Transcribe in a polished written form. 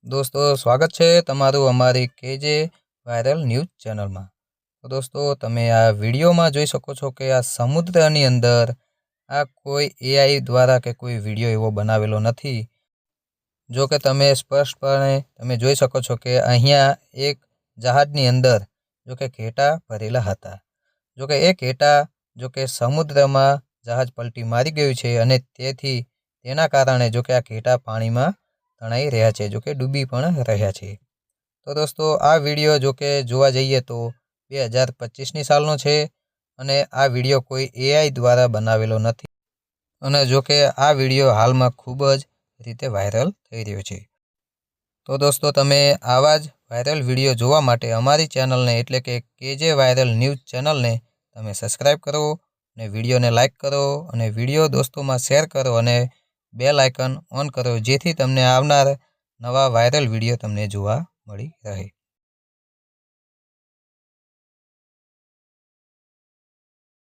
दोस्तों स्वागत है तमारू अमारी केजे वायरल न्यूज चैनल में। तो दोस्तों तमे आ वीडियो में जोई सको छो कि आ समुद्रनी अंदर आ कोई एआई द्वारा के कोई वीडियो एवो बनावेलो नहीं। जो कि तमे स्पष्टपणे तमे जोई सको छो कि अहींया एक जहाजनी अंदर जो कि घेटा भरेला हता। जो कि एक घेटा जो कि समुद्र में जहाज पलटी मारी गयुं छे अने तेथी तेना कारणे जो कि आ घेटा पाणी में तणाई रह्या छे, जो कि डूबी पण रह्या छे। तो दोस्तों आ वीडियो जो कि जोवा जईए तो 2025 सालनो छे अने आ वीडियो कोई एआई द्वारा बनावेलो नथी अने जो कि आ वीडियो हाल में खूब ज रीते वायरल थई रह्यो छे। तो दोस्तों तमे आवा ज वायरल वीडियो जोवा माटे अमारी चेनल ने एटले के केजे वायरल न्यूज चेनल ने तमे सब्सक्राइब करो ने वीडियो ने लाइक करो अने वीडियो दोस्तों में शेर करो अने बेल आइकन ऑन करो, जेथी तमने आवनार नवा वायरल वीडियो तमने जोवा मळी रहे।